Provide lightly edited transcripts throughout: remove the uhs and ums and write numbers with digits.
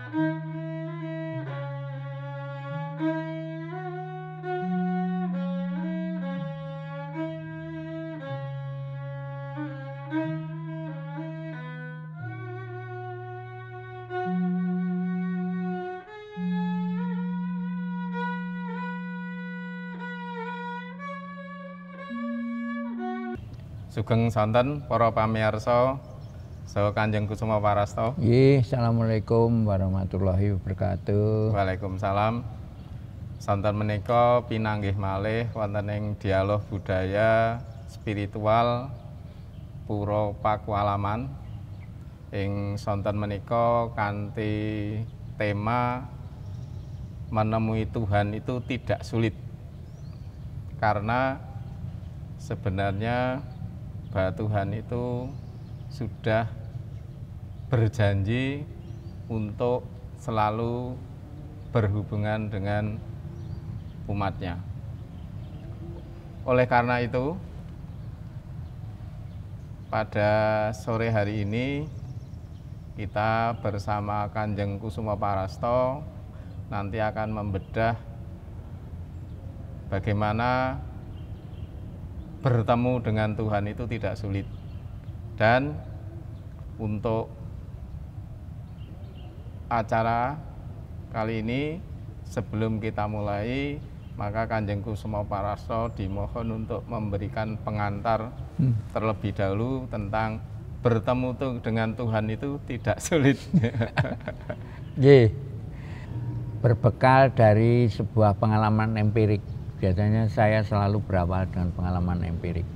Sugeng sonten para pamirsa saha Kanjeng Kusuma Parasta. Nggih, Assalamualaikum warahmatullahi wabarakatuh. Waalaikumsalam. Sonten menika pinanggih malih wonten ing dialog budaya spiritual Pura Pakualaman. Ing sonten menika kanthi tema menemui Tuhan itu tidak sulit. Karena sebenarnya bahwa Tuhan itu sudah berjanji untuk selalu berhubungan dengan umatnya. Oleh karena itu, pada sore hari ini kita bersama Kanjeng Kusuma Parasta nanti akan membedah bagaimana bertemu dengan Tuhan itu tidak sulit. Dan untuk acara kali ini, sebelum kita mulai, maka Kanjeng Kusuma Parasta dimohon untuk memberikan pengantar terlebih dahulu tentang bertemu dengan Tuhan itu tidak sulit. Nggih. Berbekal dari sebuah pengalaman empirik. Biasanya saya selalu berawal dengan pengalaman empirik.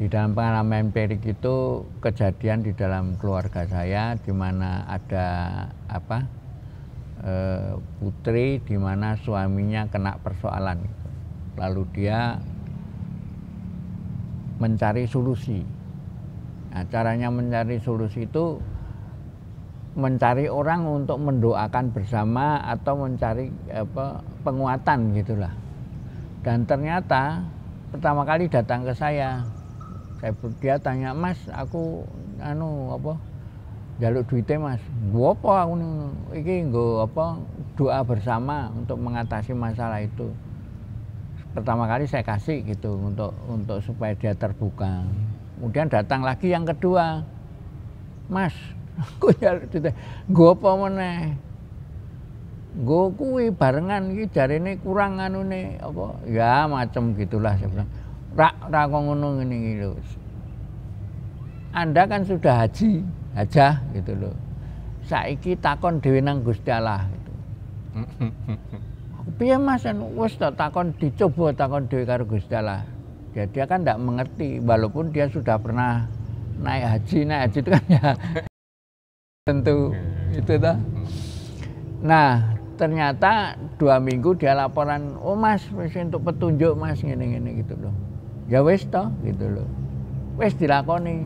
Di dalam pengalaman empirik itu kejadian di dalam keluarga saya, di mana ada putri, di mana suaminya kena persoalan. Lalu dia mencari solusi. Nah, caranya mencari solusi itu mencari orang untuk mendoakan bersama atau mencari penguatan gitulah. Dan ternyata pertama kali datang ke saya, dia tanya, "Mas, aku njaluk duite, Mas." "Nggo apa aku iki nggo doa bersama untuk mengatasi masalah itu." Pertama kali saya kasih gitu untuk supaya dia terbuka. Kemudian datang lagi yang kedua, "Mas, aku njaluk duite, nggo apa meneh?" "Nggo kuwi barengan iki jarene kurang anune apa?" Ya macam gitulah saya bilang. Ra kok ngono ngene iki lho. Anda kan sudah hajah gitu loh. Saiki takon dhewe nang Gusti Allah gitu. "Piye Mas, wis takon dicoba takon dhewe karo Gusti Allah." Dia kan enggak mengerti walaupun dia sudah pernah naik haji itu kan ya tentu itu toh. Nah, ternyata 2 minggu dia laporan, "Oh Mas, wis untuk petunjuk Mas ngene-ngene gitu loh." Ya wis toh gitu loh. Wis dilakoni.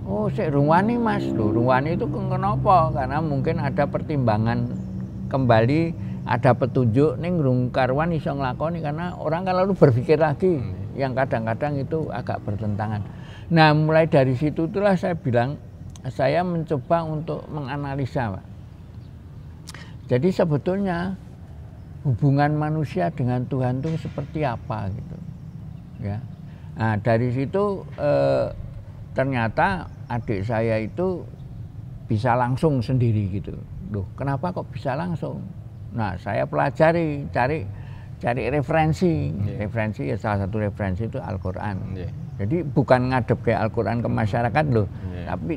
"Oh, sik rungwani Mas." Loh, rungwani itu kenapa? Karena mungkin ada pertimbangan kembali, ada petunjuk ning rung karuan iso nglakoni, karena orang kan lalu berpikir lagi yang kadang-kadang itu agak bertentangan. Nah, mulai dari situ itulah saya bilang, saya mencoba untuk menganalisa, Pak. Jadi sebetulnya hubungan manusia dengan Tuhan itu seperti apa gitu, ya. Nah, dari situ ternyata adik saya itu bisa langsung sendiri gitu. Loh, kenapa kok bisa langsung? Nah, saya pelajari, cari referensi. Referensi ya, salah satu referensi itu Al-Qur'an. Jadi bukan ngadep kayak Al-Qur'an ke masyarakat loh, tapi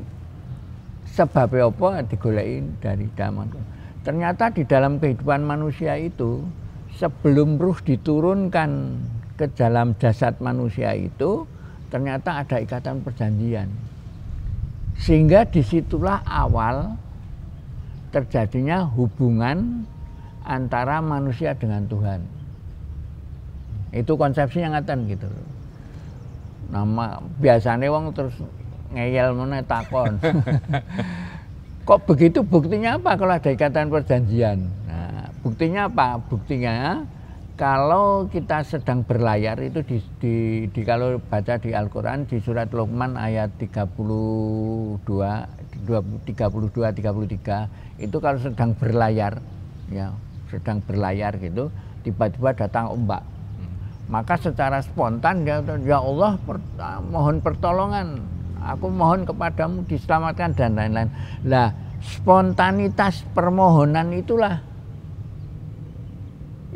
sebabnya apa digoleki dari dalam. Ternyata di dalam kehidupan manusia itu, sebelum ruh diturunkan ke dalam jasad manusia itu, ternyata ada ikatan perjanjian. Sehingga disitulah awal terjadinya hubungan antara manusia dengan Tuhan. Itu konsepsinya ngaten gitu loh. Nama biasanya wong terus ngeyel meneh takon. Kok begitu, buktinya apa kalau ada ikatan perjanjian? Nah, buktinya apa? Buktinya kalau kita sedang berlayar itu kalau baca di Al-Qur'an di surat Luqman ayat 32 32, 33 itu kalau sedang berlayar, ya sedang berlayar gitu, tiba-tiba datang ombak. Maka secara spontan dia, ya Allah mohon pertolongan, aku mohon kepadamu diselamatkan dan lain-lain. Lah spontanitas permohonan itulah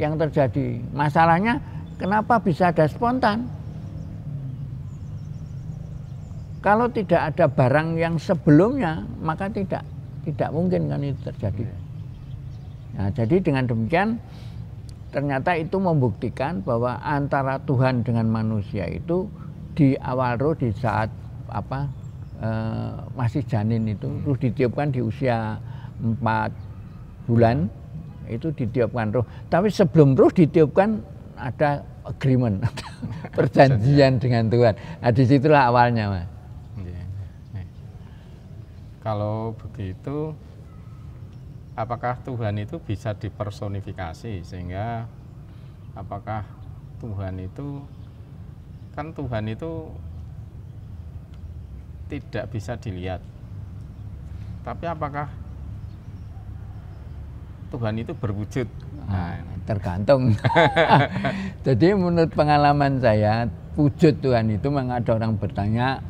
yang terjadi. Masalahnya kenapa bisa ada spontan? Kalau tidak ada barang yang sebelumnya, maka tidak mungkin kan itu terjadi. Nah, jadi dengan demikian ternyata itu membuktikan bahwa antara Tuhan dengan manusia itu di awal roh, di saat masih janin itu terus ditiupkan di usia 4 bulan itu ditiupkan roh. Tapi sebelum roh ditiupkan ada agreement, perjanjian dengan Tuhan. Nah, disitulah awalnya, Mas. Kalau begitu, apakah Tuhan itu bisa dipersonifikasi, sehingga apakah Tuhan itu, kan Tuhan itu tidak bisa dilihat, tapi apakah Tuhan itu berwujud? Nah, tergantung. Jadi menurut pengalaman saya, wujud Tuhan itu memang ada orang bertanya,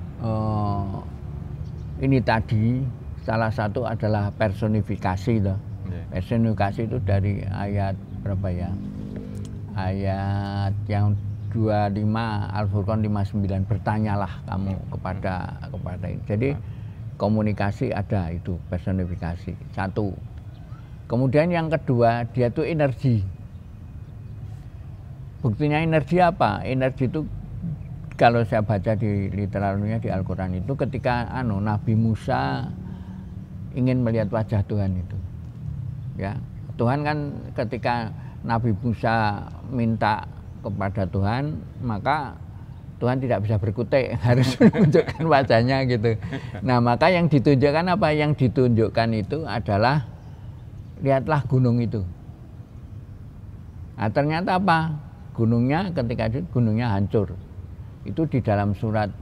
ini tadi salah satu adalah personifikasi loh. Personifikasi itu dari ayat berapa ya? Ayat yang 25 Al-Furqan 59, bertanyalah kamu kepada ini. Jadi komunikasi ada itu, personifikasi. Satu. Kemudian yang kedua, dia tuh energi. Buktinya energi apa? Energi itu kalau saya baca di literaturnya di Al-Quran itu ketika Nabi Musa ingin melihat wajah Tuhan itu. Ya, Tuhan kan ketika Nabi Musa minta kepada Tuhan, maka Tuhan tidak bisa berkutik, harus menunjukkan wajahnya gitu. Nah, maka yang ditunjukkan apa? Yang ditunjukkan itu adalah lihatlah gunung itu. Nah, ternyata apa? Gunungnya ketika itu gunungnya hancur. Itu di dalam surat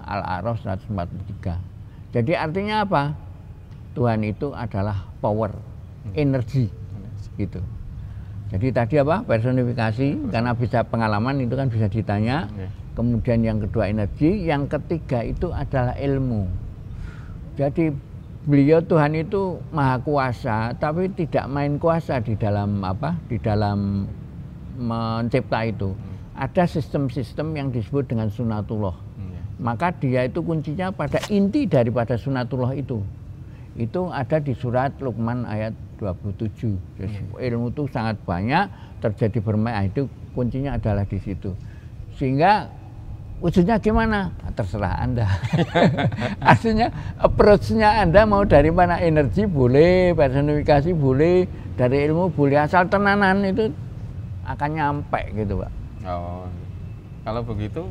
Al-A'raf 143. Jadi artinya apa? Tuhan itu adalah power, energi gitu. Jadi tadi apa? Personifikasi, karena bisa pengalaman itu kan bisa ditanya. Kemudian yang kedua energi, yang ketiga itu adalah ilmu. Jadi beliau Tuhan itu maha kuasa, tapi tidak main kuasa di dalam di dalam mencipta itu. Ada sistem-sistem yang disebut dengan sunatullah. Maka dia itu kuncinya pada inti daripada sunatullah itu. Itu ada di surat Luqman ayat 27. Jadi, ilmu itu sangat banyak, terjadi bermain, itu kuncinya adalah di situ. Sehingga wujudnya gimana? Nah, terserah Anda. Artinya approach-nya Anda mau dari mana? Energi boleh, personifikasi boleh, dari ilmu boleh, asal tenanan itu akan nyampe gitu, Pak. Oh, kalau begitu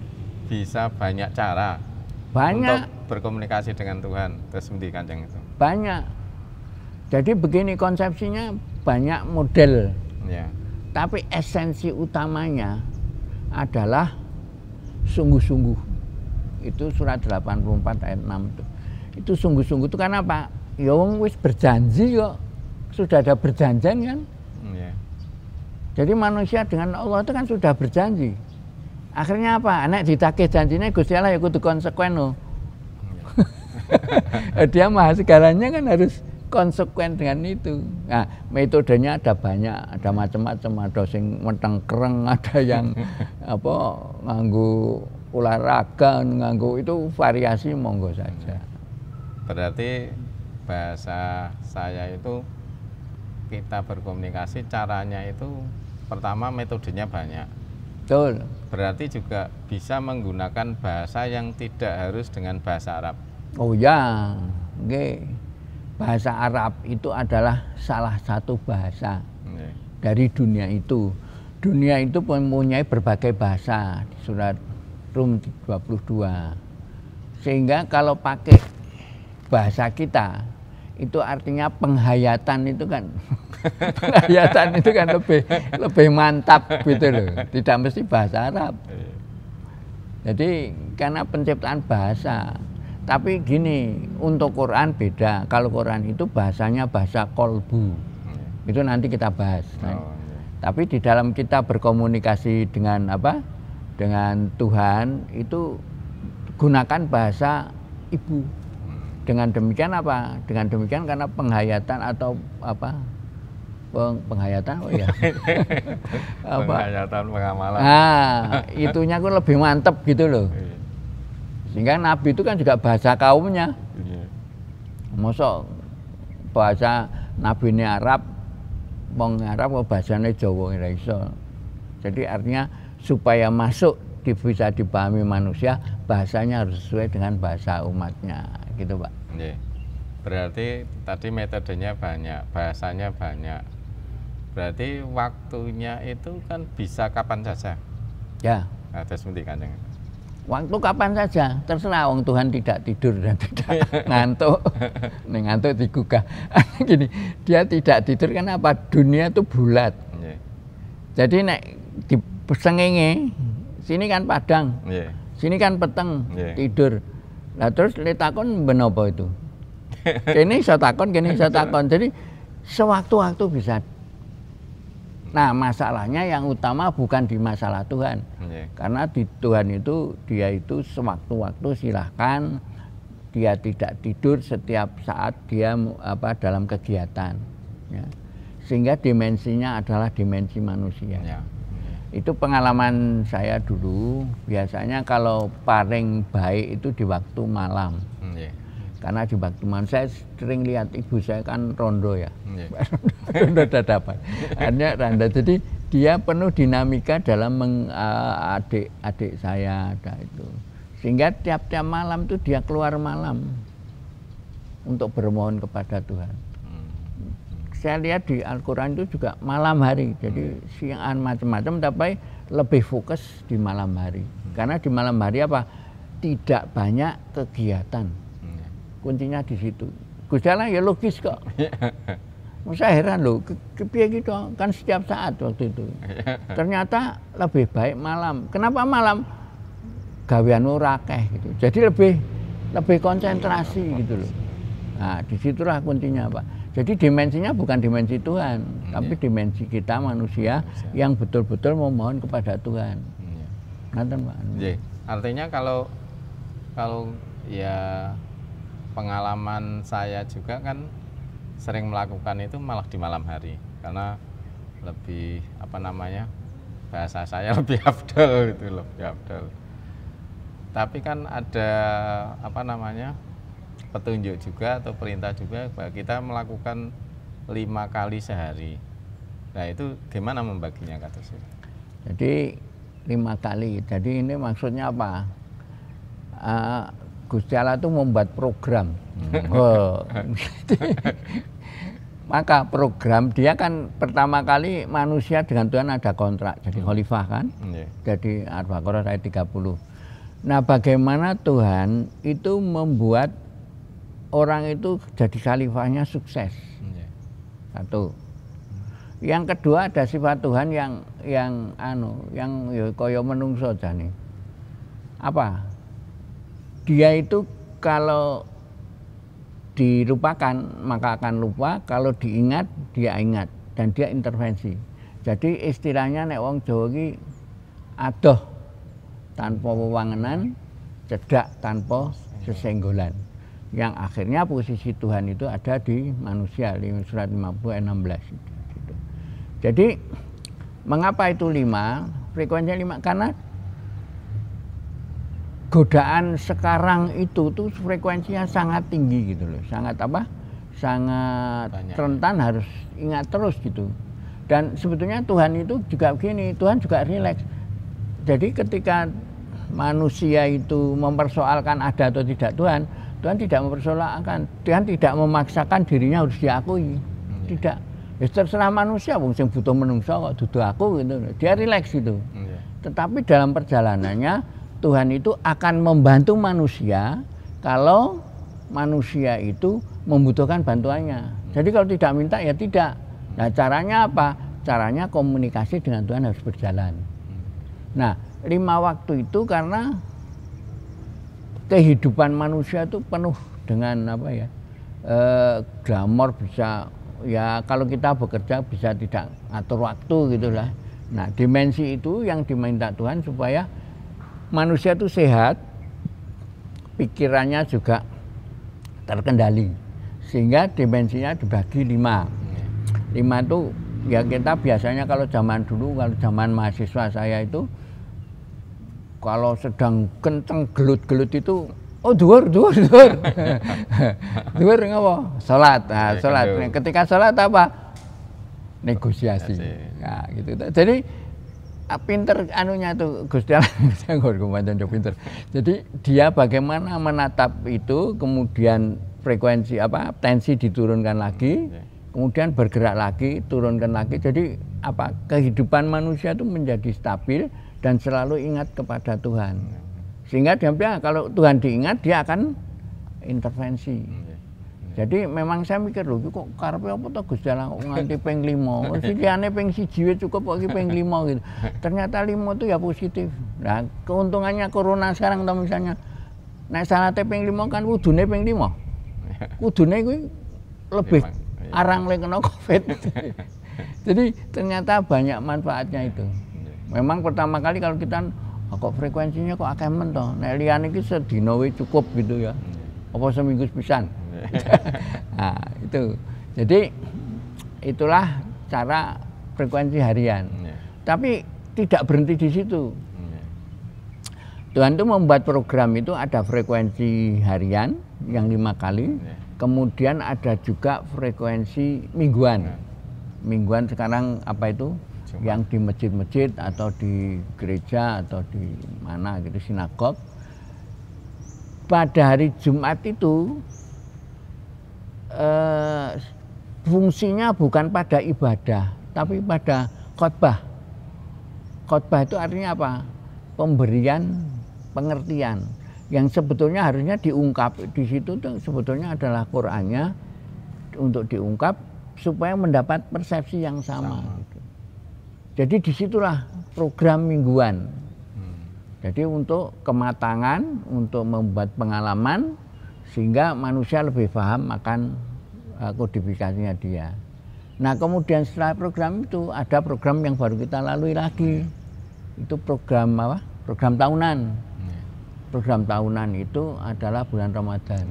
bisa banyak cara banyak untuk berkomunikasi dengan Tuhan. Terus seperti Kanjeng itu banyak. Jadi begini konsepsinya, banyak model ya. Tapi esensi utamanya adalah sungguh-sungguh. Itu surat 84 ayat 6 itu. Itu sungguh-sungguh itu kan apa? Ya wong wis berjanji kok. Sudah ada perjanjian kan? Ya. Jadi manusia dengan Allah itu kan sudah berjanji. Akhirnya apa? Anak ditagih janjinya Gusti Allah ya kudu konsekuen loh. Dia maha segalanya kan harus konsekuen dengan itu. Nah, metodenya ada banyak, ada macam-macam, ada sing metengkreng, ada yang nganggo olahraga, nganggo itu variasi monggo saja. Berarti bahasa saya itu kita berkomunikasi caranya itu pertama metodenya banyak. Betul. Berarti juga bisa menggunakan bahasa yang tidak harus dengan bahasa Arab. Oh ya, okay. Bahasa Arab itu adalah salah satu bahasa dari dunia itu. Dunia itu mempunyai berbagai bahasa di surat Rum 22. Sehingga kalau pakai bahasa kita itu artinya penghayatan itu kan penghayatan itu kan lebih mantap gitu loh. Tidak mesti bahasa Arab. Jadi karena penciptaan bahasa. Tapi gini, untuk Quran beda. Kalau Quran itu bahasanya bahasa kolbu. Itu nanti kita bahas. Tapi di dalam kita berkomunikasi dengan apa? Dengan Tuhan itu gunakan bahasa ibu. Dengan demikian apa? Dengan demikian karena penghayatan atau apa? Penghayatan oh ya. Penghayatan pengamalan. Nah, itunya aku lebih mantep gitu loh. Sehingga Nabi itu kan juga bahasa kaumnya. Mosok bahasa Nabi ini Arab, wong Arab kok bahasanya Jawa ora iso. Jadi artinya supaya masuk bisa dipahami manusia, bahasanya harus sesuai dengan bahasa umatnya, gitu Pak. Berarti tadi metodenya banyak, bahasanya banyak. Berarti waktunya itu kan bisa kapan saja. Ya. Ada seperti Kanjeng. Waktu kapan saja, terserah. Wong Tuhan tidak tidur dan tidak ngantuk. Nih ngantuk digugah. Gini, dia tidak tidur kenapa? Dunia itu bulat. Jadi nek di sengenge, sini kan padang, sini kan peteng, tidur. Nah terus letakon benopo itu. Kene iso takon, kene iso takon. Jadi sewaktu-waktu bisa. Nah masalahnya yang utama bukan di masalah Tuhan, karena di Tuhan itu dia itu sewaktu-waktu silahkan, dia tidak tidur setiap saat dia apa dalam kegiatan, ya. Sehingga dimensinya adalah dimensi manusia. Itu pengalaman saya dulu, biasanya kalau paling baik itu di waktu malam. Karena di waktu malam saya sering lihat ibu saya kan rondo ya, rondo dadapan. Artinya randa, jadi dia penuh dinamika dalam adik saya ada itu. Sehingga tiap-tiap malam itu dia keluar malam untuk bermohon kepada Tuhan. Saya lihat di Al-Quran itu juga malam hari, jadi siang macam-macam, tapi lebih fokus di malam hari. Karena di malam hari apa? Tidak banyak kegiatan. Kuncinya di situ. Gusti Allah ya logis kok. Saya heran loh, kepiye gitu kan setiap saat waktu itu. Ternyata lebih baik malam. Kenapa malam? Gaweanmu rakeh gitu. Jadi lebih konsentrasi gitu loh. Nah, disitulah kuncinya Pak. Jadi dimensinya bukan dimensi Tuhan, tapi dimensi kita manusia yang betul-betul memohon kepada Tuhan. Ngaten Pak. Artinya kalau ya pengalaman saya juga kan sering melakukan itu malah di malam hari, karena lebih apa namanya, bahasa saya lebih afdal gitu, lebih afdal. Tapi kan ada apa namanya, petunjuk juga atau perintah juga bahwa kita melakukan 5 kali sehari. Nah itu gimana membaginya kata saya? Jadi 5 kali. Jadi ini maksudnya apa? Gusti Allah itu membuat program. Maka program dia kan pertama kali manusia dengan Tuhan ada kontrak, jadi khalifah kan. Jadi Al-Baqarah ayat 30. Nah bagaimana Tuhan itu membuat orang itu jadi khalifahnya sukses. Satu. Yang kedua ada sifat Tuhan yang kaya menungso jane. Apa? Dia itu kalau dilupakan maka akan lupa, kalau diingat dia ingat dan dia intervensi. Jadi istilahnya nek wong Jawa iki adoh tanpa wewangenan, cedak tanpa sesenggolan. Yang akhirnya posisi Tuhan itu ada di manusia, di surat 50 ayat 16 gitu. Jadi mengapa itu 5? Frekuensinya 5 karena godaan sekarang itu tuh frekuensinya sangat tinggi gitu loh, sangat apa? Sangat banyak. Rentan, harus ingat terus gitu. Dan sebetulnya Tuhan itu juga begini, Tuhan juga rileks. Jadi ketika manusia itu mempersoalkan ada atau tidak Tuhan, Tuhan tidak mempersoalkan, Tuhan tidak memaksakan dirinya harus diakui, tidak. Ya terserah manusia, wong sing butuh menungso kok dudu aku gitu, dia rileks gitu. Tetapi dalam perjalanannya Tuhan itu akan membantu manusia kalau manusia itu membutuhkan bantuannya. Jadi kalau tidak minta ya tidak. Nah caranya apa? Caranya komunikasi dengan Tuhan harus berjalan. Nah 5 waktu itu karena kehidupan manusia itu penuh dengan apa ya, glamor, bisa ya kalau kita bekerja bisa tidak ngatur waktu gitulah. Nah dimensi itu yang diminta Tuhan supaya manusia itu sehat, pikirannya juga terkendali, sehingga dimensinya dibagi 5. 5 itu ya kita biasanya kalau zaman dulu, kalau zaman mahasiswa saya itu kalau sedang kenceng gelut-gelut itu dhuwur dhuwur ngapa? Salat. Nah, salat. Ketika salat apa? Negosiasi. Nah, gitu. Jadi pinter anunya tuh Gusti Allah pinter. Jadi dia bagaimana menatap itu, kemudian frekuensi apa? Tensi diturunkan lagi. Kemudian bergerak lagi, turunkan lagi. Jadi apa? Kehidupan manusia itu menjadi stabil dan selalu ingat kepada Tuhan. Sehingga dia kalau Tuhan diingat, dia akan intervensi. Jadi memang saya mikir loh, kok karepe apa to Gusti Allah kok nganti ping 5. Sikane ping 1 wis cukup kok iki ping 5 gitu. Ternyata 5 itu ya positif. Nah, keuntungannya corona sekarang atau misalnya nek salate ping 5 kan kudune ping 5. Kudune kuwi lebih arang le kena Covid. Jadi ternyata banyak manfaatnya itu. Memang pertama kali kalau kita kok frekuensinya kok akeh men to. Nek liyane iki sedina wis cukup gitu ya. Apa seminggu pisan. Nah, itu. Jadi itulah cara frekuensi harian. Tapi tidak berhenti di situ. Tuhan itu membuat program itu ada frekuensi harian yang 5 kali. Kemudian ada juga frekuensi mingguan. Mingguan sekarang apa itu? Yang di masjid-masjid atau di gereja atau di mana gitu, sinagog. Pada hari Jumat itu fungsinya bukan pada ibadah, tapi pada khotbah. Khotbah itu artinya apa? Pemberian pengertian. Yang sebetulnya harusnya diungkap di situ tuh sebetulnya adalah Qur'annya untuk diungkap supaya mendapat persepsi yang sama. Gitu. Jadi disitulah program mingguan. Jadi untuk kematangan, untuk membuat pengalaman sehingga manusia lebih paham akan kodifikasinya dia. Nah kemudian setelah program itu ada program yang baru kita lalui lagi. Itu program apa? Program tahunan. Program tahunan itu adalah bulan Ramadan.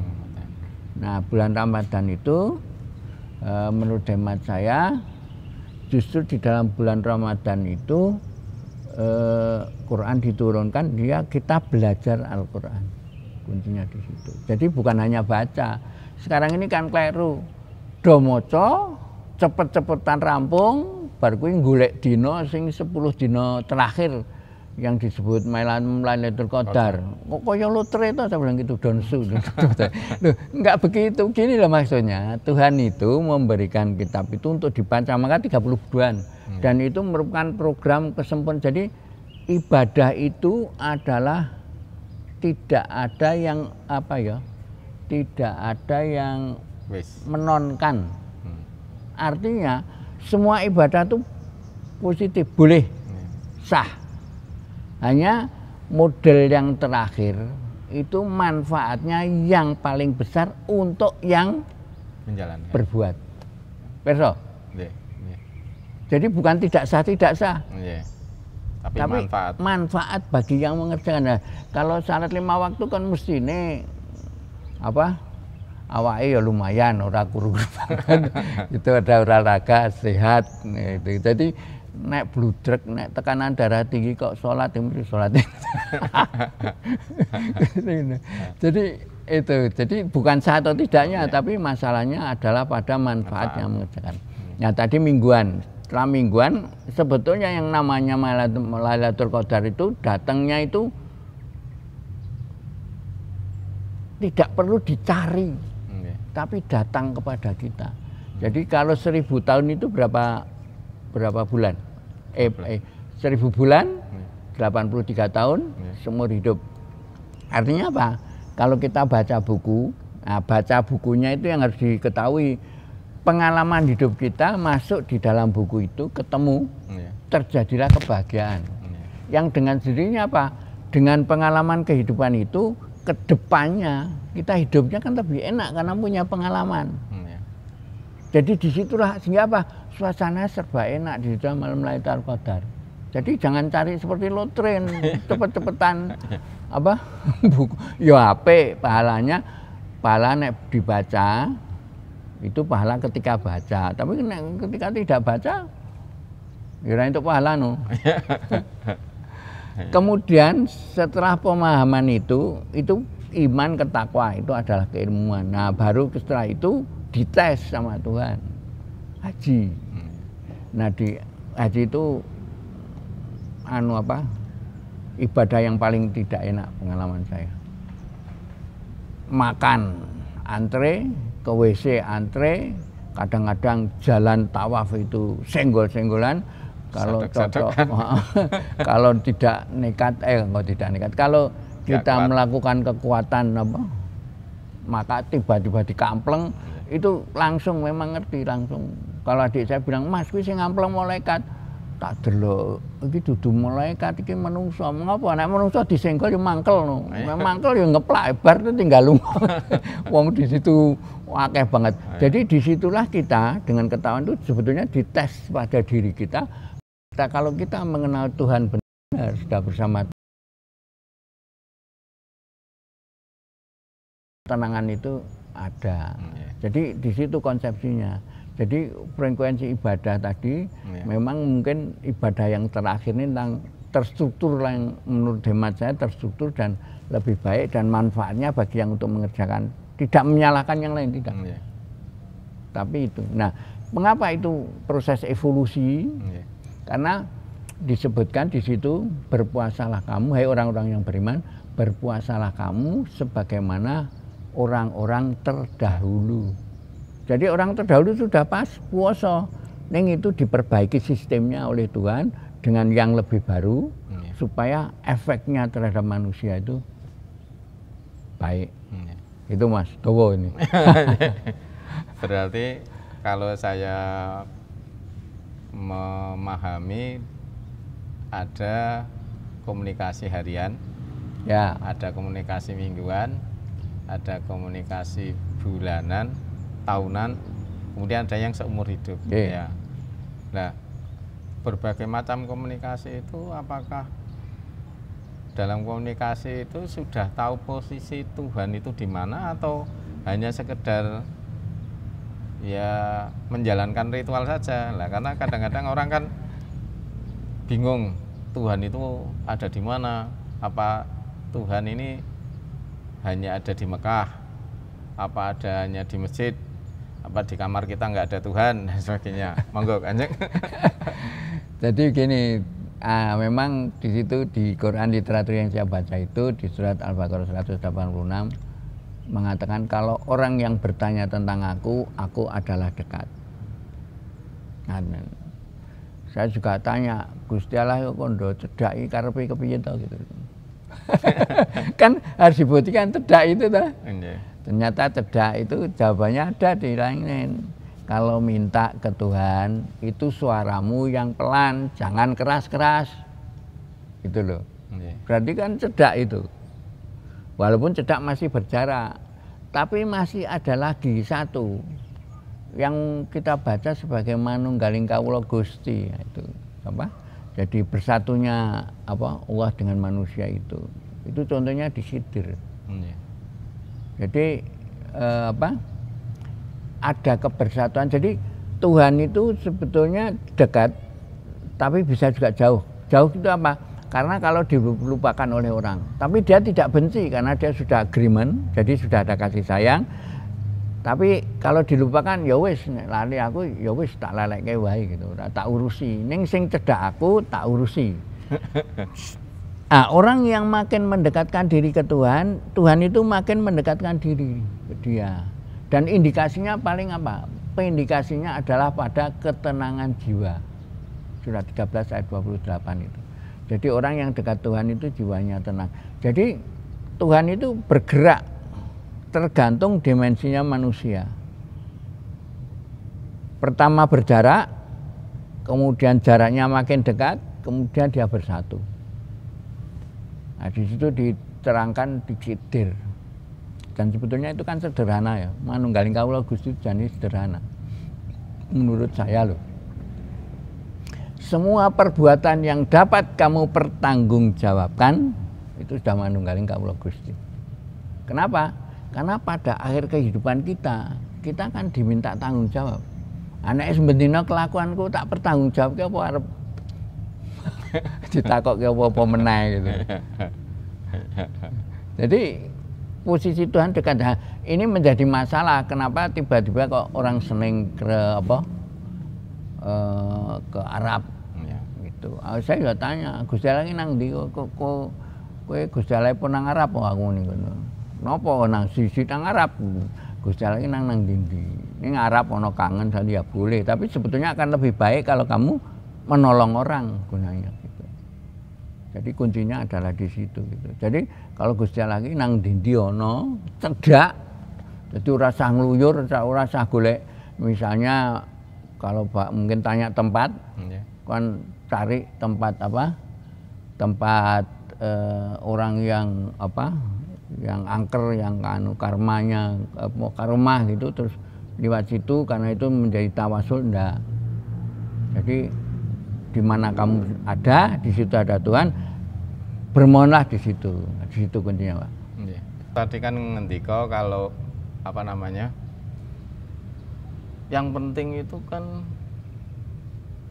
Nah bulan Ramadan itu menurut hemat saya justru di dalam bulan Ramadan itu Quran diturunkan, kita belajar Al-Quran. Kuncinya di situ. Jadi bukan hanya baca. Sekarang ini kan kleru. Do moco, cepet-cepetan rampung, baru kuwi golek dino sing 10 dino terakhir yang disebut Lailatul Qadar. Kok kaya lotre itu saya bilang gitu, donsu. Loh, enggak begitu. Gini lah maksudnya, Tuhan itu memberikan kitab itu untuk dibaca, maka 30 bulan. Dan itu merupakan program kesempurnaan. Jadi ibadah itu adalah tidak ada yang apa ya? Tidak ada yang menonkan. Artinya semua ibadah itu positif, boleh, sah. Hanya model yang terakhir itu manfaatnya yang paling besar untuk yang menjalankan, berbuat. Perso? Jadi bukan tidak sah, tapi manfaat bagi yang mengerjakan. Nah, kalau salat 5 waktu kan mesti ini apa? Awake ya lumayan, ora kuru-kuru banget. Itu ada olahraga sehat itu. Jadi nek bludrek, nek tekanan darah tinggi kok sholat, mesti sholat. Jadi itu, jadi bukan sah atau tidaknya, tapi masalahnya adalah pada manfaat yang mengerjakan. Nah tadi mingguan, setelah mingguan sebetulnya yang namanya Lailatul Qadar itu datangnya itu tidak perlu dicari, tapi datang kepada kita. Jadi kalau 1000 tahun itu berapa bulan? 1000 bulan, 83 tahun, seumur hidup. Artinya apa? Kalau kita baca buku, nah baca bukunya itu yang harus diketahui. Pengalaman hidup kita masuk di dalam buku itu, ketemu, terjadilah kebahagiaan. Yang dengan sendirinya apa? Dengan pengalaman kehidupan itu, kedepannya kita hidupnya kan lebih enak karena punya pengalaman. Jadi disitulah sehingga apa? Suasana serba enak di dalam malam Lailatul Qadar. Jadi jangan cari seperti lotren cepet-cepetan apa buku yo HP pahalanya pahala nek dibaca itu pahala ketika baca, tapi ketika tidak baca kira itu pahala no. Kemudian setelah pemahaman itu iman ke takwa itu adalah keilmuan. Nah, baru setelah itu dites sama Tuhan. Haji. Nah, di haji itu ibadah yang paling tidak enak pengalaman saya. Makan antre, ke WC antre, kadang-kadang jalan tawaf itu senggol-senggolan. Kalau cocok, kalau tidak nekat, kalau kita melakukan kekuatan maka tiba-tiba dikampleng itu langsung memang ngerti langsung. Kalau adik saya bilang, Mas, kuwi sing ngampleng malaikat, tak delok iki dudu malaikat iki menungso. Mengapa nek menungso disenggol ya mangkel no. Mangkel ya ngeplak bar tinggal lunga. Wong di situ akeh banget. Jadi disitulah kita dengan ketahuan itu sebetulnya dites pada diri kita. Kalau kita mengenal Tuhan benar sudah bersama tenangan itu ada. Jadi di situ konsepsinya. Jadi frekuensi ibadah tadi memang mungkin ibadah yang terakhir ini tentang terstruktur yang menurut hemat saya terstruktur dan lebih baik dan manfaatnya bagi yang untuk mengerjakan, tidak menyalahkan yang lain tidak. Tapi itu. Nah, mengapa itu proses evolusi? Karena disebutkan di situ berpuasalah kamu, hai orang-orang yang beriman, berpuasalah kamu sebagaimana orang-orang terdahulu. Jadi orang terdahulu sudah pas puasa, neng itu diperbaiki sistemnya oleh Tuhan dengan yang lebih baru supaya efeknya terhadap manusia itu baik. Itu Mas Dowo ini. Berarti kalau saya memahami ada komunikasi harian, ya, ada komunikasi mingguan, ada komunikasi bulanan, tahunan, kemudian ada yang seumur hidup. Ya. Nah, berbagai macam komunikasi itu apakah dalam komunikasi itu sudah tahu posisi Tuhan itu di mana atau hanya sekedar ya menjalankan ritual saja lah, karena kadang-kadang orang kan bingung Tuhan itu ada di mana, apa Tuhan ini hanya ada di Mekah, apa ada hanya di masjid, apa di kamar kita nggak ada Tuhan dan sebagainya. Monggo Kanjeng. Jadi gini, memang di situ di Quran literatur yang saya baca itu di surat Al-Baqarah 186 mengatakan kalau orang yang bertanya tentang aku adalah dekat. Nah, saya juga tanya, Gusti Allah kok kondo cedhaki karepe kepiye to gitu. Kan harus dibuktikan cedak itu toh. Ternyata cedak itu jawabannya ada di lain. Kalau minta ke Tuhan itu suaramu yang pelan, jangan keras-keras. Gitu loh. Berarti kan cedak itu. Walaupun cedak masih berjarak, tapi masih ada lagi satu yang kita baca sebagai manunggaling kawula Gusti, itu apa? Jadi bersatunya Allah dengan manusia itu contohnya di Sidir. Jadi ada kebersatuan. Jadi Tuhan itu sebetulnya dekat, tapi bisa juga jauh. Jauh itu apa? Karena kalau dilupakan oleh orang, tapi dia tidak benci karena dia sudah agreement, jadi sudah ada kasih sayang. Tapi kalau dilupakan ya wis, lali aku ya wis tak lelekke wae gitu, tak urusi. Ning sing cedak aku tak urusi. Orang yang makin mendekatkan diri ke Tuhan, Tuhan itu makin mendekatkan diri ke dia. Dan indikasinya paling apa? Indikasinya adalah pada ketenangan jiwa. Surat 13 ayat 28 itu. Jadi orang yang dekat Tuhan itu jiwanya tenang. Jadi Tuhan itu bergerak tergantung dimensinya manusia. Pertama berjarak, kemudian jaraknya makin dekat, kemudian dia bersatu. Nah, di situ diterangkan di Kidir. Dan sebetulnya itu kan sederhana ya. Manunggaling kawula Gusti jane sederhana. Menurut saya loh. Semua perbuatan yang dapat kamu pertanggungjawabkan itu sudah manunggaling kawula Gusti. Kenapa? Karena pada akhir kehidupan kita kan diminta tanggung jawab. Anak sebendina kelakuanku tak pertanggungjawab apa arep ditakokke apa meneh gitu. Jadi posisi Tuhan dekat. Ini menjadi masalah. Kenapa tiba-tiba kok orang seneng ke ke Arab ya, gitu. Saya juga tanya, Gusti Allah iki nang ndi kok kowe Gusti Allah pun nang Arab kok aku niku. Napa nang sisi nang Arab? Gusti Allah iki nang ndi? Ning Arab ana kangen ya boleh, tapi sebetulnya akan lebih baik kalau kamu menolong orang gunanya gitu. Jadi kuncinya adalah di situ gitu. Jadi kalau Gusti Allah iki nang ndi ana cedak. Jadi ora usah ngluyur, ora usah golek misalnya kalau mungkin tanya tempat, kan cari tempat apa? Tempat orang yang apa? Yang angker, yang karmanya karomah gitu, terus lewat situ karena itu menjadi tawasul enggak. Jadi di mana kamu ada, di situ ada Tuhan, bermohonlah di situ kuncinya, Pak. Tadi kan ngendika kalau apa namanya, yang penting itu kan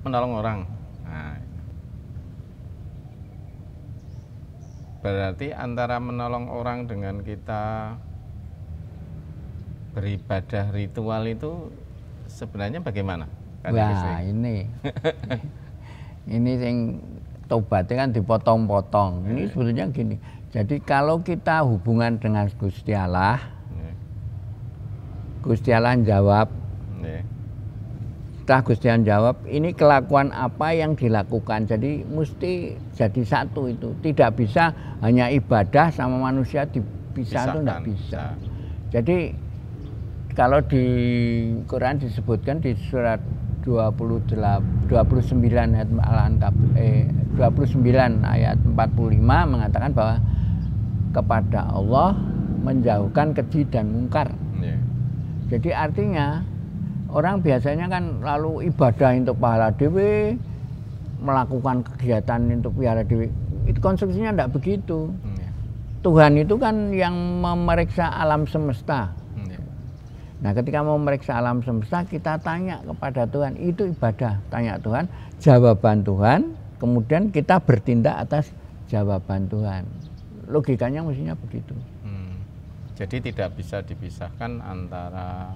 menolong orang. Nah, berarti antara menolong orang dengan kita beribadah ritual itu sebenarnya bagaimana? Wah ini sing tobatnya kan dipotong-potong. Ini sebetulnya gini. Jadi kalau kita hubungan dengan Gusti Allah, Gusti Allah jawab. Setelah Gusti Allah jawab, ini kelakuan apa yang dilakukan. Jadi mesti jadi satu itu. Tidak bisa hanya ibadah sama manusia dipisah, itu tidak bisa. Jadi kalau di Quran disebutkan di surat 29 ayat 29 ayat 45 mengatakan bahwa kepada Allah menjauhkan keji dan mungkar. Jadi artinya orang biasanya kan lalu ibadah untuk pahala dewe, melakukan kegiatan untuk pahala dewe. Itu konstruksinya tidak begitu. Tuhan itu kan yang memeriksa alam semesta. Nah, ketika mau memeriksa alam semesta, kita tanya kepada Tuhan, itu ibadah. Tanya Tuhan, jawaban Tuhan, kemudian kita bertindak atas jawaban Tuhan. Logikanya mestinya begitu. Jadi tidak bisa dipisahkan antara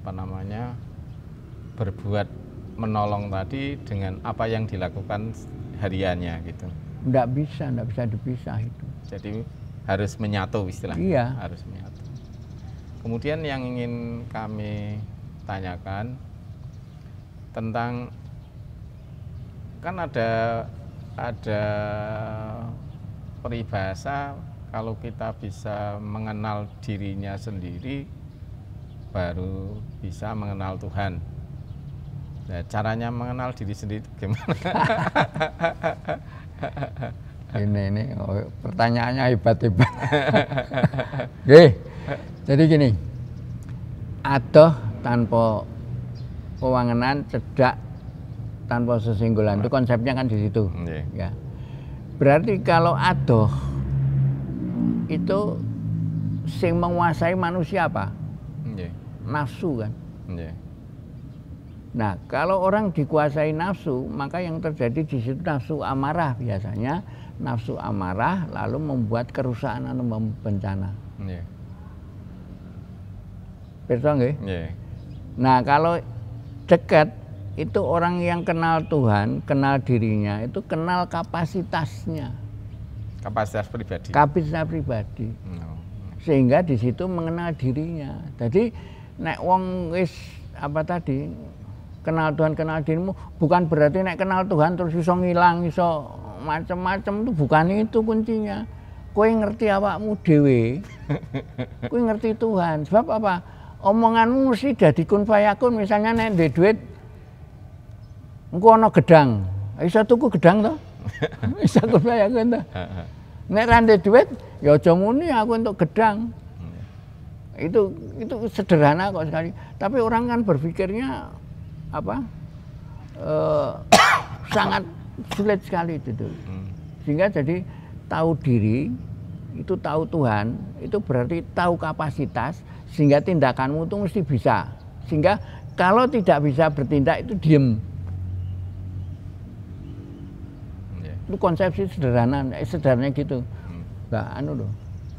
apa namanya, berbuat menolong tadi dengan apa yang dilakukan hariannya gitu. Tidak bisa dipisah itu. Jadi harus menyatu istilahnya. Iya. Harus menyatu. Kemudian yang ingin kami tanyakan tentang, kan ada peribahasa kalau kita bisa mengenal dirinya sendiri baru bisa mengenal Tuhan. Nah, caranya mengenal diri sendiri gimana? Ini pertanyaannya hebat-hebat. Oke. Jadi gini, adoh tanpa pewangenan, cedak tanpa sesinggulan, itu konsepnya kan di situ. Ya. Berarti kalau adoh itu sing menguasai manusia apa? Nafsu kan. Nah, kalau orang dikuasai nafsu, maka yang terjadi di situ nafsu amarah biasanya. Nafsu amarah lalu membuat kerusakan atau bencana. Betul nggih? Nah, kalau dekat itu orang yang kenal Tuhan, kenal dirinya, itu kenal kapasitasnya. Kapasitas pribadi. Kapasitas pribadi. Sehingga di situ mengenal dirinya. Jadi nek wong wis apa tadi kenal Tuhan, kenal dirimu, bukan berarti nek kenal Tuhan terus iso ngilang, iso macam-macam, itu bukan itu kuncinya. Kowe ngerti awakmu dhewe. Kowe ngerti Tuhan. Sebab apa? Omonganmu mesti dadi kun fayakun. Misalnya nek duwe duit engko ana gedang. Iso tuku gedang to? Iso kun fayakun to? Nek ra ndek duit ya aja muni aku untuk gedang. Itu sederhana kok sekali. Tapi orang kan berpikirnya apa? Sangat sulit sekali itu tuh. Sehingga jadi tahu diri itu tahu Tuhan, itu berarti tahu kapasitas, sehingga tindakanmu itu mesti bisa. Sehingga kalau tidak bisa bertindak itu diem. Itu konsepsi sederhananya gitu. Nggak anu loh,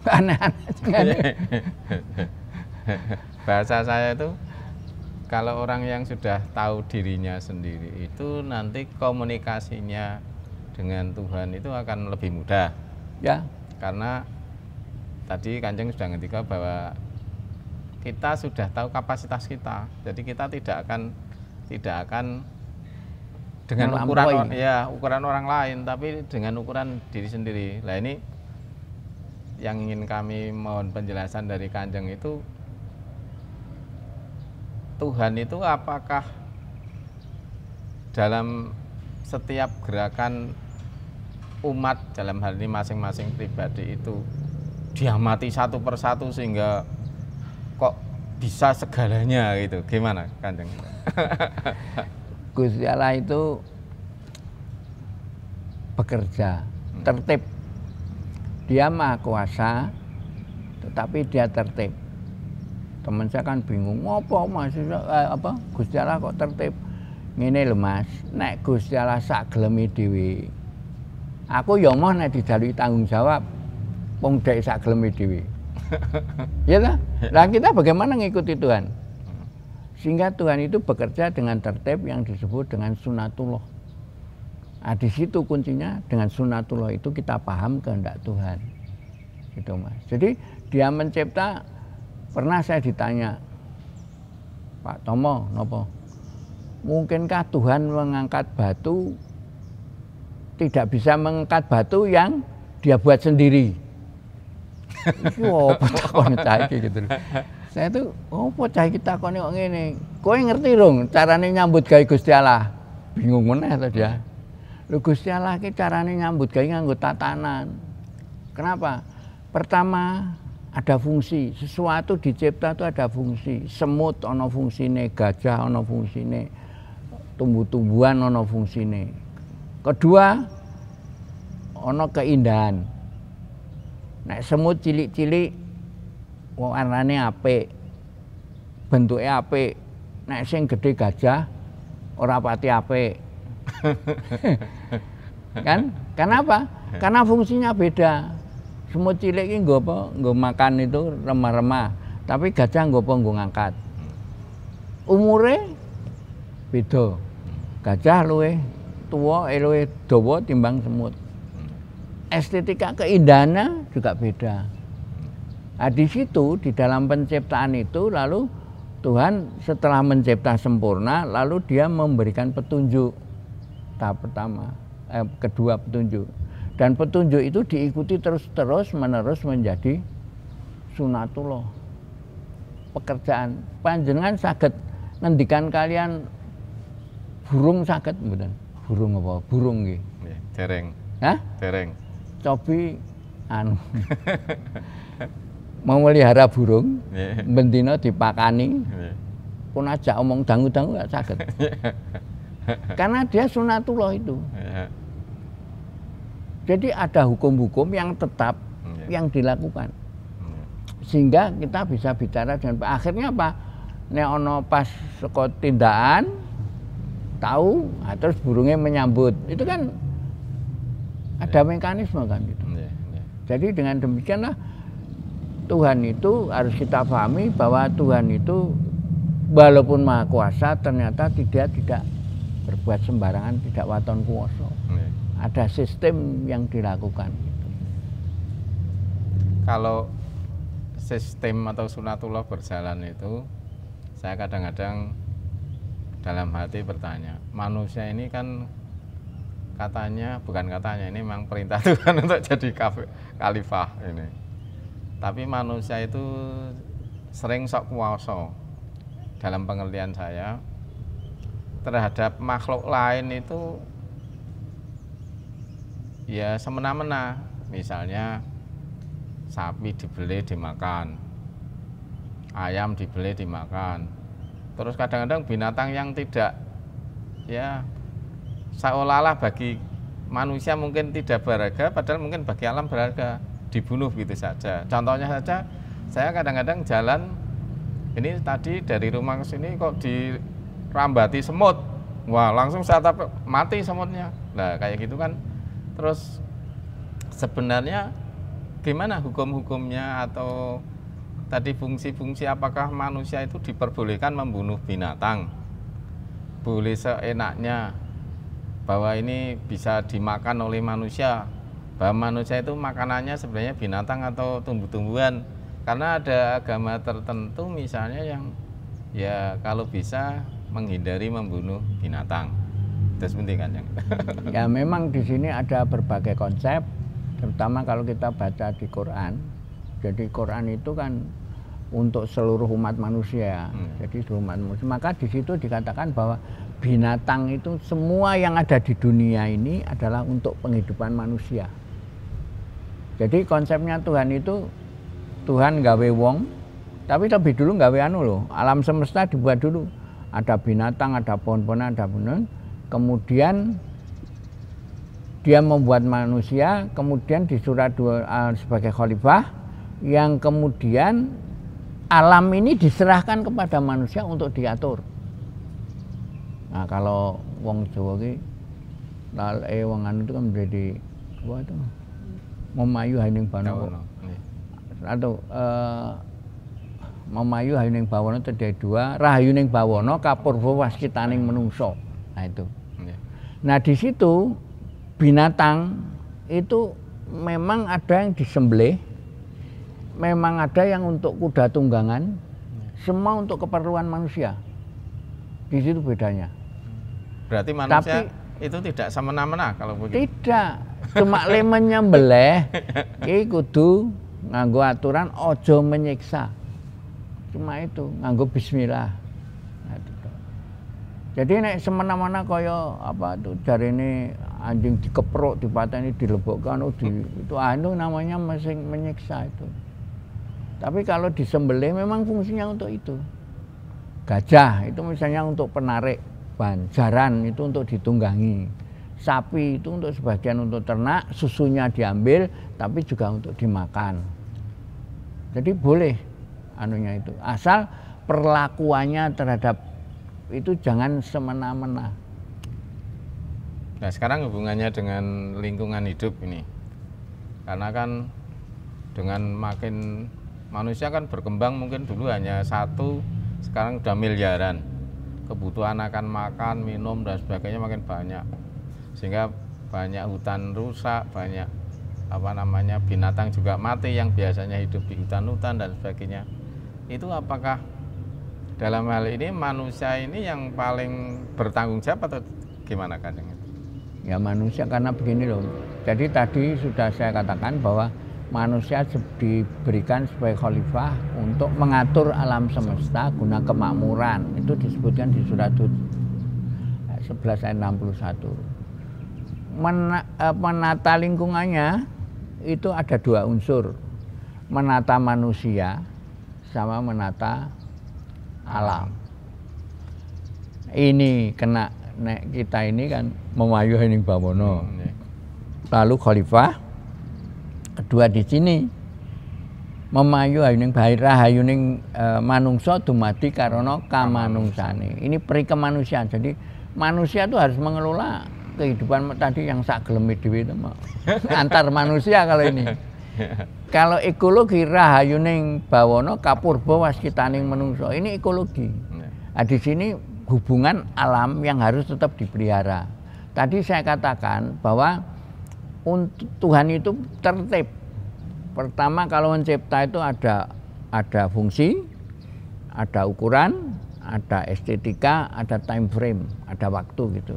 aneh-aneh. Bahasa saya itu kalau orang yang sudah tahu dirinya sendiri itu nanti komunikasinya dengan Tuhan itu akan lebih mudah. Ya. Karena tadi Kanjeng sudah ngetika bahwa kita sudah tahu kapasitas kita. Jadi kita tidak akan dengan ukuran orang lain, tapi dengan ukuran diri sendiri. Nah ini yang ingin kami mohon penjelasan dari Kanjeng itu, Tuhan itu apakah dalam setiap gerakan umat dalam hal ini masing-masing pribadi itu diamati satu persatu sehingga kok bisa segalanya gitu, gimana Kanjeng? Gusti Allah itu bekerja tertib. Dia maha kuasa, tetapi dia tertib. Teman saya kan bingung, ngopo Gusti Allah kok tertib? Ngene lho Mas, nek Gusti Allah sak geleme dhewe. Aku ya mau nek dijalui tanggung jawab, wong dhek sak geleme dhewe. Ya ta? Lah kita bagaimana ngikuti Tuhan? Sehingga Tuhan itu bekerja dengan tertib yang disebut dengan sunatullah. Nah, di situ kuncinya, dengan sunatullah itu kita paham kehendak Tuhan. Gitu Mas. Jadi dia mencipta, pernah saya ditanya, Pak Tomo, nopo? Mungkinkah Tuhan mengangkat batu, tidak bisa mengangkat batu yang dia buat sendiri? Apa takon cah iki gitu. Saya tuh, apa cah iki takone kok ngene? Kowe ngerti dong carane nyambut gawe Gusti Allah? Bingung meneh to dia. Lho Gusti Allah ki carane nyambut gawe nganggo tatanan. Kenapa? Pertama ada fungsi, sesuatu dicipta itu ada fungsi. Semut ana fungsine, gajah ana fungsine, tumbuh-tumbuhan ana fungsine. Kedua ana keindahan. Nek semut cilik-cilik warnane apik, bentuke apik. Nek sing gedhe gajah ora pati apik. Kan? Kenapa? Karena fungsinya beda. Semut cilik iki nggo apa? Nggo makan itu remah-remah. Tapi gajah nggo apa? Nggo ngangkat. Umure beda. Gajah luwih tuwa, luwih dawa timbang semut. Estetika keindahannya juga beda. Nah, di situ di dalam penciptaan itu lalu Tuhan setelah mencipta sempurna lalu dia memberikan petunjuk tahap pertama, kedua petunjuk, dan petunjuk itu diikuti terus menerus menjadi sunatullah. Pekerjaan panjenengan saged ngendikan kalian burung saged mboten? Burung apa? Burung nggih. Dereng. Hah? Dereng. Cobi anu mau melihara burung, bendina dipakani, pun aja omong dangu-dangu gak saged. Karena dia sunatullah itu. Jadi ada hukum-hukum yang tetap yang dilakukan. Sehingga kita bisa bicara dengan akhirnya apa? Nek ono pas saka tindakan tahu, nah, terus burungnya menyambut. Itu kan ada mekanisme kan gitu. Jadi dengan demikianlah Tuhan itu harus kita pahami bahwa Tuhan itu walaupun maha kuasa ternyata tidak berbuat sembarangan, tidak waton kuwasa. Ada sistem yang dilakukan. Kalau sistem atau sunatullah berjalan itu, saya kadang-kadang dalam hati bertanya, manusia ini kan ini memang perintah Tuhan untuk jadi khalifah ini. Tapi manusia itu sering sok kuwasa. Dalam pengertian saya, terhadap makhluk lain itu ya semena-mena. misalnya sapi dibeli dimakan, ayam dibeli dimakan. Terus kadang-kadang binatang yang tidak, ya seolah-olah bagi manusia mungkin tidak berharga, padahal mungkin bagi alam berharga, dibunuh gitu saja. Contohnya saja, saya kadang-kadang jalan, ini tadi dari rumah ke sini kok dirambati semut, wah langsung saya tapuk, mati semutnya. Nah kayak gitu kan. Terus sebenarnya gimana hukum-hukumnya, atau tadi fungsi-fungsi, apakah manusia itu diperbolehkan membunuh binatang? Boleh seenaknya, bahwa ini bisa dimakan oleh manusia, bahwa manusia itu makanannya sebenarnya binatang atau tumbuh-tumbuhan. Karena ada agama tertentu misalnya yang ya kalau bisa menghindari membunuh binatang. Itu penting kan yang. Ya memang di sini ada berbagai konsep, terutama kalau kita baca di Quran. Jadi Quran itu kan untuk seluruh umat manusia. Jadi seluruh umat manusia. Maka di situ dikatakan bahwa binatang itu semua yang ada di dunia ini adalah untuk penghidupan manusia. Jadi konsepnya Tuhan itu, Tuhan gawe wong, tapi lebih dulu gawe anu loh, alam semesta dibuat dulu. Ada binatang, ada pohon-pohonan, ada bunun. Kemudian dia membuat manusia, kemudian di surat 2 sebagai khalifah, yang kemudian alam ini diserahkan kepada manusia untuk diatur. Nah kalau wong Jawa ki wong anu itu kan menjadi apa itu? Memayu haining banowo. Atau memayu hayuning bawana terjadi dua, rahayuning bawana kapurwa waskitaning menungso. Nah itu. Nah di situ binatang itu memang ada yang disembelih, memang ada yang untuk kuda tunggangan, semua untuk keperluan manusia. Di situ bedanya. Berarti manusia itu tidak semena-mena kalau begitu? Tidak, cuma lemen nyembelih, iki kudu nganggo aturan ojo menyiksa. Cuma itu, nganggo bismillah. Nah, jadi nek semena-mena kaya apa tuh jarine anjing dikeprok, dipateni, dilebokkan, itu anu namanya menyiksa itu. Tapi kalau disembelih memang fungsinya untuk itu. Gajah itu misalnya untuk penarik banjaran, itu untuk ditunggangi. Sapi itu untuk sebagian untuk ternak, susunya diambil, tapi juga untuk dimakan. Jadi boleh anunya itu, asal perlakuannya terhadap itu jangan semena-mena. Nah sekarang hubungannya dengan lingkungan hidup ini, karena kan dengan makin manusia kan berkembang, mungkin dulu hanya satu, sekarang udah miliaran. Kebutuhan akan makan, minum dan sebagainya makin banyak, sehingga banyak hutan rusak, banyak apa namanya binatang juga mati yang biasanya hidup di hutan-hutan dan sebagainya. Itu apakah dalam hal ini manusia ini yang paling bertanggung jawab atau gimana kan? Ya manusia, karena begini loh. Jadi tadi sudah saya katakan bahwa manusia diberikan sebagai khalifah untuk mengatur alam semesta guna kemakmuran. Itu disebutkan di surat Hud 11 ayat 61. Menata lingkungannya itu ada dua unsur, menata manusia sama menata alam. Ini kena nek kita ini kan memayu hening bawono, lalu khalifah kedua di sini memayu hayuning bahira hayuning manungso dumadi karono kamanungsane. Ini peri kemanusiaan. Jadi manusia itu harus mengelola kehidupan tadi yang sak geleme dhewe itu antar manusia kalau ini. Kalau ekologi rahayuning bawono kapurba waskitaning menungso, ini ekologi. Nah, di sini hubungan alam yang harus tetap dipelihara. Tadi saya katakan bahwa untuk Tuhan itu tertib. Pertama kalau mencipta itu ada fungsi, ada ukuran, ada estetika, ada time frame, ada waktu gitu.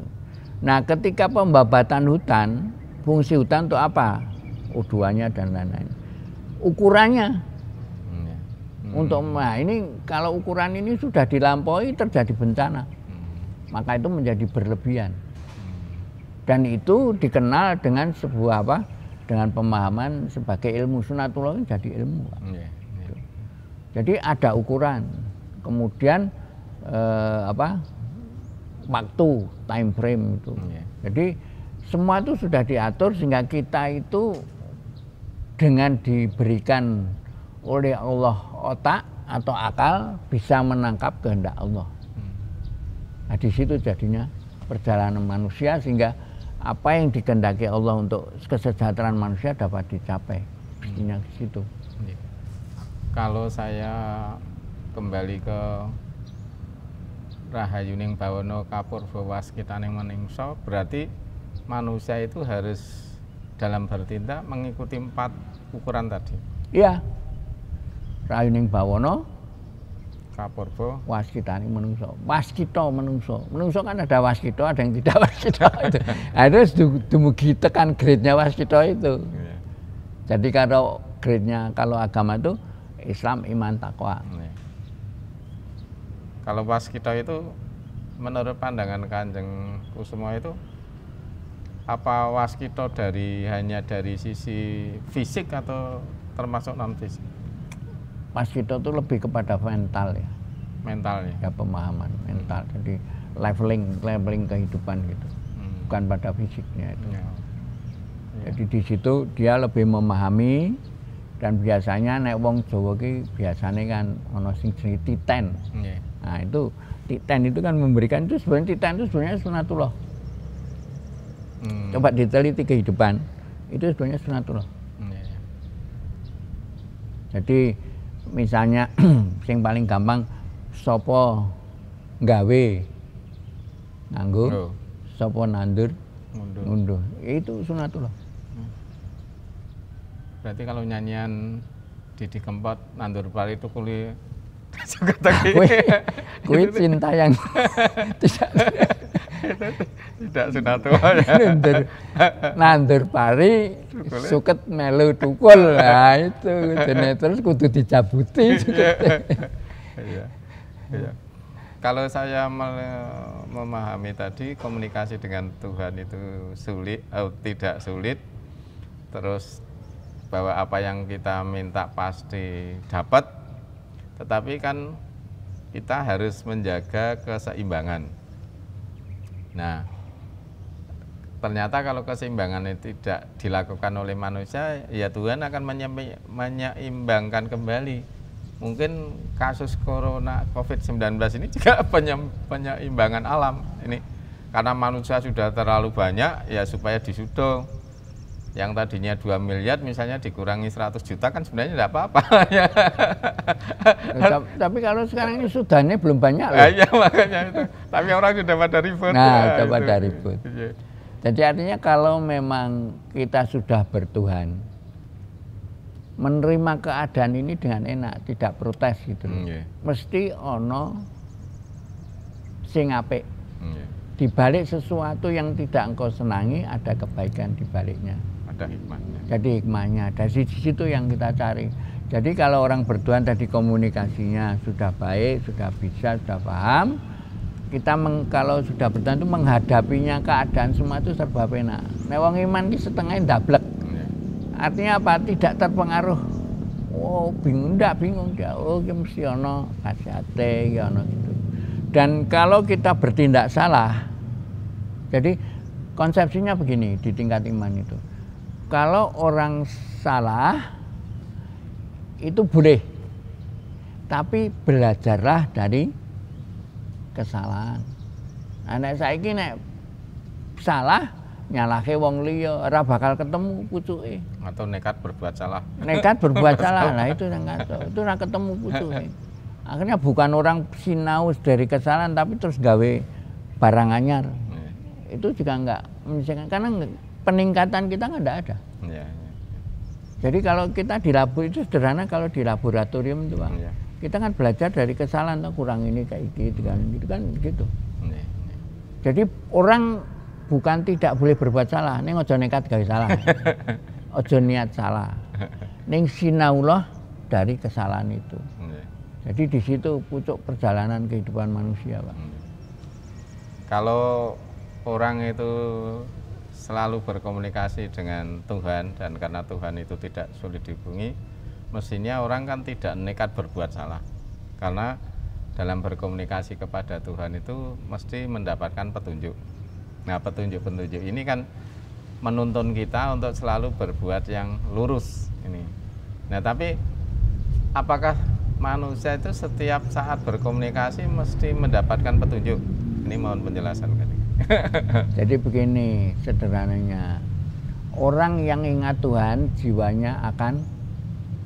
Nah ketika pembabatan hutan, fungsi hutan untuk apa? U2-nya dan lain-lain. Ukurannya untuk, nah ini kalau ukuran ini sudah dilampaui terjadi bencana, maka itu menjadi berlebihan. Dan itu dikenal dengan sebuah apa? dengan pemahaman sebagai ilmu sunatullah jadi ilmu. Jadi ada ukuran, kemudian waktu, time frame itu. Jadi semua itu sudah diatur sehingga kita itu dengan diberikan oleh Allah otak atau akal bisa menangkap kehendak Allah. Nah, di situ jadinya perjalanan manusia sehingga apa yang dikehendaki Allah untuk kesejahteraan manusia dapat dicapai. Mestinya di situ. Kalau saya kembali ke Rahayuning Bawana Kapurba Waskitaning Manungsa, berarti manusia itu harus dalam bertindak mengikuti 4 ukuran tadi. Iya. Rahayuning Bawana Kapurba Waskitaning Manungsa. Waskita manungsa. Manungsa kan ada waskita, ada yang tidak waskita itu. Nah, itu dumugi tekan grade-nya waskita itu. Jadi kalau grade-nya kalau agama itu Islam, iman, takwa. Kalau waskita itu menurut pandangan Kanjeng Kusuma itu apa waskita hanya dari sisi fisik atau termasuk non fisik? Waskita itu lebih kepada mental ya. Mental ya. Ya pemahaman mental. Jadi leveling kehidupan gitu. Bukan pada fisiknya itu. Jadi di situ dia lebih memahami. Dan biasanya nek wong Jawa ki biasanya kan ono sing jenenge titen. Nah, itu titen itu kan memberikan itu sebenarnya titen itu sebenarnya sunatullah. Coba diteliti kehidupan. Itu sebenarnya sunatullah. Jadi misalnya sing paling gampang sapa gawe nganggo, sapa nandur ngunduh. Itu sunatullah. Berarti kalau nyanyian Didi Kempot nandur pari itu kuli kuwi cinta yang tidak sunatullah ya. Nandur pari suket melu tukul. Nah itu terus kudu dicabuti. Kalau saya memahami tadi komunikasi dengan Tuhan itu sulit atau tidak sulit, terus bahwa apa yang kita minta pasti dapat, tetapi kan kita harus menjaga keseimbangan. Nah, ternyata kalau keseimbangan itu tidak dilakukan oleh manusia, ya Tuhan akan menyeimbangkan kembali. Mungkin kasus corona COVID-19 ini juga penyeimbangan alam ini, karena manusia sudah terlalu banyak, ya supaya disudo. Yang tadinya 2 miliar misalnya dikurangi 100 juta kan sebenarnya tidak apa-apa. Tapi kalau sekarang ini sudannya belum banyak loh. Iya makanya itu. Tapi orang sudah pada ribut. Nah, sudah pada ribut. Jadi artinya kalau memang kita sudah bertuhan, menerima keadaan ini dengan enak, tidak protes gitu. Mesti ono sing apik. Di balik sesuatu yang tidak engkau senangi ada kebaikan di baliknya. Ada hikmahnya. Jadi hikmahnya dari situ yang kita cari. Jadi kalau orang bertuhan tadi komunikasinya sudah baik, sudah bisa, sudah paham, kita kalau sudah bertuhan itu menghadapinya keadaan semua itu serba penak. Nek wong iman ki setengah ndablek. Artinya apa? Tidak terpengaruh. Oh, bingung dia. Oh, ki mesti ono kasihate, ya ono gitu. Dan kalau kita bertindak salah, jadi konsepsinya begini di tingkat iman itu. Kalau orang salah itu boleh, tapi belajarlah dari kesalahan. Nek saiki nek salah nyalahke wong liya ora bakal ketemu pucuke. Atau nekat berbuat salah. Nekat berbuat salah, nah itu yang ngaco. Itu ora ketemu pucuke. Akhirnya bukan orang sinau dari kesalahan tapi terus gawe barang anyar. Itu juga enggak menyelesaikan karena peningkatan kita enggak ada. Jadi kalau kita di labor itu sederhana, kalau di laboratorium itu Pak, kita kan belajar dari kesalahan, kurang ini kayak gitu kan gitu. Jadi orang bukan tidak boleh berbuat salah, ning ojo nekat gawe salah. Ojo niat salah. Ning sinaulah dari kesalahan itu. Jadi di situ pucuk perjalanan kehidupan manusia, Pak. Kalau orang itu selalu berkomunikasi dengan Tuhan, dan karena Tuhan itu tidak sulit dihubungi, mestinya orang kan tidak nekat berbuat salah, karena dalam berkomunikasi kepada Tuhan itu mesti mendapatkan petunjuk. Nah, petunjuk-petunjuk ini kan menuntun kita untuk selalu berbuat yang lurus ini. Nah, tapi apakah manusia itu setiap saat berkomunikasi mesti mendapatkan petunjuk? Ini mohon penjelasan kan. Jadi begini sederhananya, orang yang ingat Tuhan jiwanya akan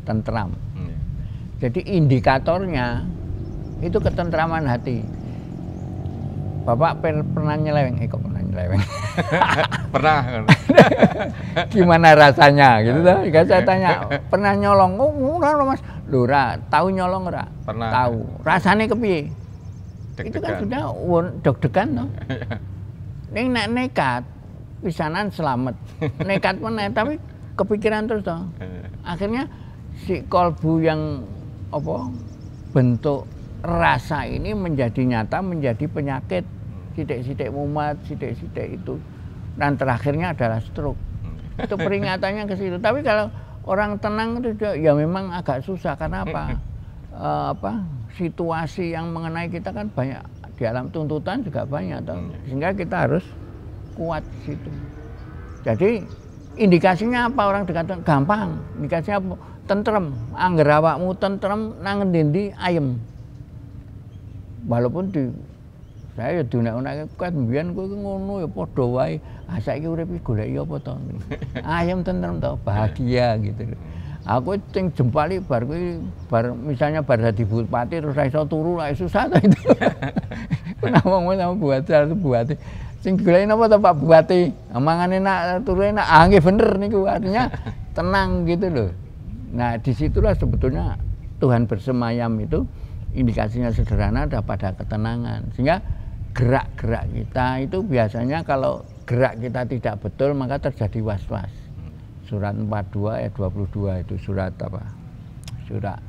tentram. Jadi indikatornya itu ketentraman hati. Bapak pernah nyeleweng? Kok pernah nyeleweng? Pernah. Gimana rasanya gitu tuh? Saya tanya, pernah nyolong? Oh, ora Mas. Lho ora, tahu nyolong ora? Pernah. Tahu. Rasane kepiye? Deg-degan. Itu kan sudah deg-degan toh. Ning nek nekat pisanan selamat. Nekat meneh tapi kepikiran terus toh. Akhirnya si kolbu yang apa bentuk rasa ini menjadi nyata, menjadi penyakit, sidik-sidik mumet, sidik-sidik itu, dan terakhirnya adalah stroke. Itu peringatannya ke situ. Tapi kalau orang tenang itu ya memang agak susah, karena apa? Situasi yang mengenai kita kan banyak, di alam tuntutan juga banyak, toh. Sehingga kita harus kuat di situ. Jadi indikasinya apa orang dikatakan gampang? Indikasinya apa? Tentrem, angger awakmu tentrem nang ngendi ayem. Walaupun saya ya diunek-unek kan mbiyen kowe ngono ya padha wae. Ah saiki urip iki goleki apa to? Ayem tentrem to, bahagia gitu. Aku sing jempali bar kuwi misalnya bar dadi bupati terus ra iso turu ra susah to itu. Pernah ngomong sama bupati. Sing goleki napa to Pak Bupati? Mangan enak, turu enak. Ah nggih bener niku artinya tenang gitu loh. Nah, disitulah sebetulnya Tuhan bersemayam itu indikasinya sederhana ada pada ketenangan. Sehingga gerak-gerak kita itu biasanya kalau gerak kita tidak betul maka terjadi was-was. Surat 42 ayat 22 itu surat apa? Surat.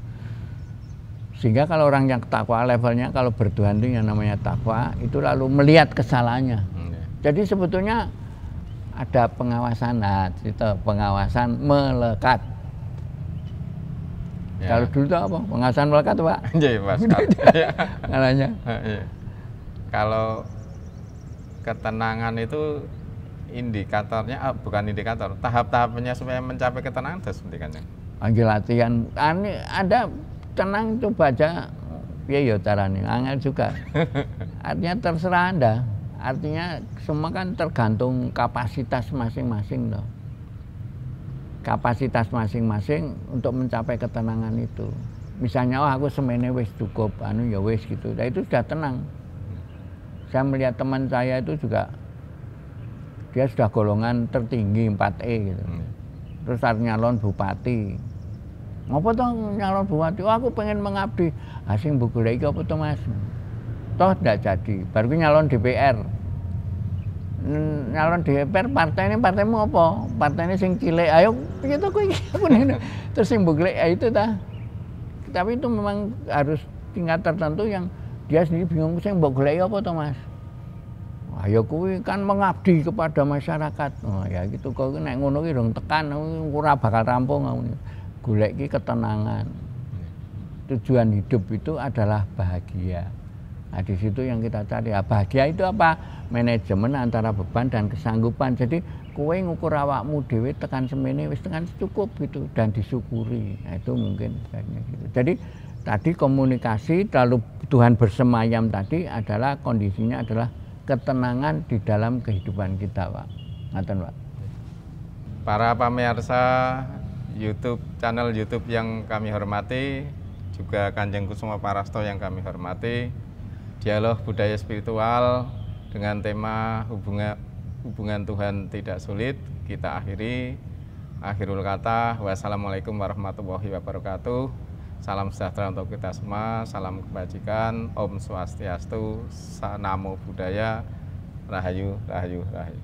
Sehingga kalau orang yang takwa levelnya kalau bertuhan itu yang namanya takwa itu lalu melihat kesalahannya. Jadi sebetulnya ada pengawasan, nah itu pengawasan melekat. Ya. Kalau dulu itu apa? Pengawasan melekat Pak? Iya Pak. Ngalanya. Kalau ketenangan itu indikatornya, bukan indikator, tahap-tahapnya supaya mencapai ketenangan itu seperti kan ya? Anggil latihan, ada tenang coba aja, ya caranya, angel juga. Artinya terserah Anda, artinya semua kan tergantung kapasitas masing-masing loh. Kapasitas masing-masing untuk mencapai ketenangan itu. Misalnya, oh aku semene wis cukup, ya wis gitu. Nah itu sudah tenang. Saya melihat teman saya itu juga, dia sudah golongan tertinggi 4E gitu. Terus nyalon bupati. Ngapa toh nyalon bupati? Oh aku pengen mengabdi. Asing mbok goleki apa to Mas? Toh ndak jadi. Baru nyalon DPR. Nyalon DPR partaimu apa? Partainya sing cilik. Ayo piye to kowe iki? Terus sing mbok golek itu ta. Tapi itu memang harus tingkat tertentu yang dia sendiri bingung sing mbok goleki apa to Mas? Ayo kuwi kan mengabdi kepada masyarakat. Oh ya gitu kok nek ngono ki dong tekan ora bakal rampung ngono. Golek ki ketenangan. Tujuan hidup itu adalah bahagia. Nah, di situ yang kita cari. Bahagia itu apa? Manajemen antara beban dan kesanggupan. Jadi kowe ngukur awakmu dhewe tekan semene wis tekan cukup gitu dan disyukuri. Nah, itu mungkin kayaknya gitu. Jadi tadi komunikasi lalu Tuhan bersemayam tadi adalah kondisinya adalah ketenangan di dalam kehidupan kita, Pak. Ngaten, Pak. Para pemirsa YouTube, channel YouTube yang kami hormati, juga Kanjeng Kusuma Parasto yang kami hormati, dialog budaya spiritual dengan tema hubungan Tuhan tidak sulit, kita akhiri. Akhirul kata, wassalamualaikum warahmatullahi wabarakatuh. Salam sejahtera untuk kita semua, salam kebajikan, Om Swastiastu, Namo Buddhaya, Rahayu, Rahayu, Rahayu.